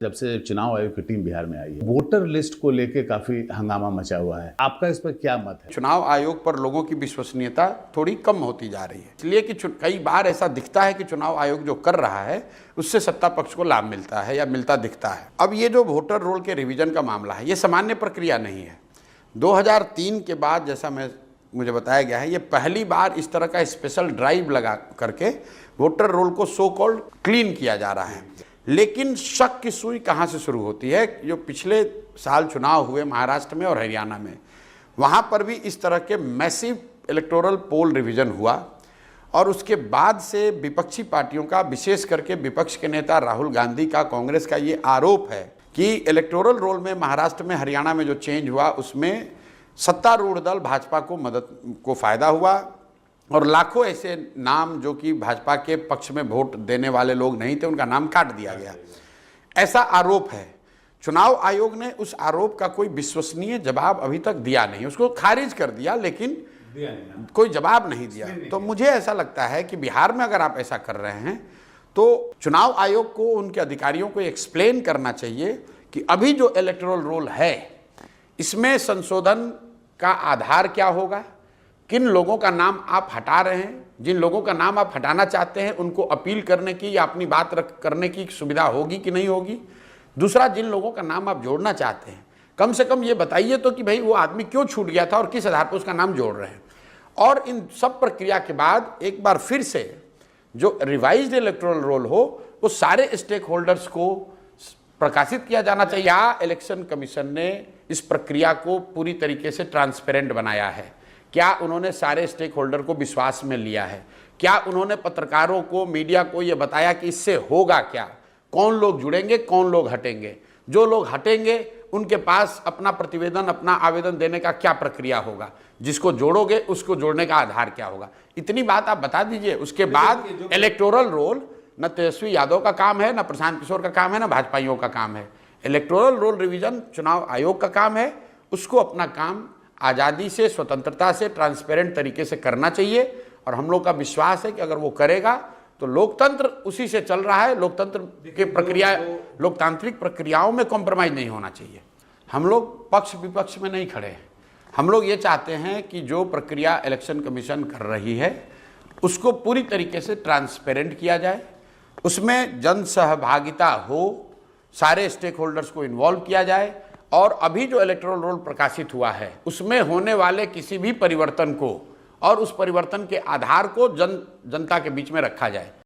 जब से चुनाव आयोग की टीम बिहार में आई है, वोटर लिस्ट को लेके काफी हंगामा मचा हुआ है। आपका इस पर क्या मत है? चुनाव आयोग पर लोगों की विश्वसनीयता थोड़ी कम होती जा रही है, इसलिए कि कई बार ऐसा दिखता है कि चुनाव आयोग जो कर रहा है उससे सत्ता पक्ष को लाभ मिलता है या मिलता दिखता है। अब ये जो वोटर रोल के रिवीजन का मामला है, ये सामान्य प्रक्रिया नहीं है। 2003 के बाद जैसा मुझे बताया गया है, ये पहली बार इस तरह का स्पेशल ड्राइव लगा करके वोटर रोल को सो कॉल्ड क्लीन किया जा रहा है। लेकिन शक की सुई कहाँ से शुरू होती है? जो पिछले साल चुनाव हुए महाराष्ट्र में और हरियाणा में, वहाँ पर भी इस तरह के मैसिव इलेक्टोरल पोल रिवीजन हुआ और उसके बाद से विपक्षी पार्टियों का, विशेष करके विपक्ष के नेता राहुल गांधी का, कांग्रेस का ये आरोप है कि इलेक्टोरल रोल में महाराष्ट्र में, हरियाणा में जो चेंज हुआ उसमें सत्तारूढ़ दल भाजपा को फायदा हुआ और लाखों ऐसे नाम जो कि भाजपा के पक्ष में वोट देने वाले लोग नहीं थे, उनका नाम काट दिया गया। ऐसा आरोप है। चुनाव आयोग ने उस आरोप का कोई विश्वसनीय जवाब अभी तक दिया नहीं, उसको खारिज कर दिया, लेकिन कोई जवाब नहीं दिया। तो मुझे ऐसा लगता है कि बिहार में अगर आप ऐसा कर रहे हैं तो चुनाव आयोग को, उनके अधिकारियों को एक्सप्लेन करना चाहिए कि अभी जो इलेक्टोरल रोल है इसमें संशोधन का आधार क्या होगा, किन लोगों का नाम आप हटा रहे हैं, जिन लोगों का नाम आप हटाना चाहते हैं उनको अपील करने की या अपनी बात करने की सुविधा होगी कि नहीं होगी। दूसरा, जिन लोगों का नाम आप जोड़ना चाहते हैं कम से कम ये बताइए तो कि भाई वो आदमी क्यों छूट गया था और किस आधार पर उसका नाम जोड़ रहे हैं। और इन सब प्रक्रिया के बाद एक बार फिर से जो रिवाइज्ड इलेक्टोरल रोल हो वो सारे स्टेक होल्डर्स को प्रकाशित किया जाना चाहिए। या इलेक्शन कमीशन ने इस प्रक्रिया को पूरी तरीके से ट्रांसपेरेंट बनाया है? क्या उन्होंने सारे स्टेक होल्डर को विश्वास में लिया है? क्या उन्होंने पत्रकारों को, मीडिया को ये बताया कि इससे होगा क्या, कौन लोग जुड़ेंगे, कौन लोग हटेंगे? जो लोग हटेंगे उनके पास अपना प्रतिवेदन, अपना आवेदन देने का क्या प्रक्रिया होगा? जिसको जोड़ोगे उसको जोड़ने का आधार क्या होगा? इतनी बात आप बता दीजिए। उसके बाद इलेक्टोरल रोल न तेजस्वी यादव का काम है, न प्रशांत किशोर का काम है, न भाजपाइयों का काम है। इलेक्टोरल रोल रिवीजन चुनाव आयोग का काम है। उसको अपना काम आज़ादी से, स्वतंत्रता से, ट्रांसपेरेंट तरीके से करना चाहिए और हम लोग का विश्वास है कि अगर वो करेगा तो लोकतंत्र उसी से चल रहा है। लोकतंत्र के प्रक्रिया, लोकतांत्रिक प्रक्रियाओं में कॉम्प्रोमाइज़ नहीं होना चाहिए। हम लोग पक्ष विपक्ष में नहीं खड़े हैं। हम लोग ये चाहते हैं कि जो प्रक्रिया इलेक्शन कमीशन कर रही है उसको पूरी तरीके से ट्रांसपेरेंट किया जाए, उसमें जन सहभागिता हो, सारे स्टेक होल्डर्स को इन्वॉल्व किया जाए और अभी जो इलेक्टोरल रोल प्रकाशित हुआ है उसमें होने वाले किसी भी परिवर्तन को और उस परिवर्तन के आधार को जनता के बीच में रखा जाए।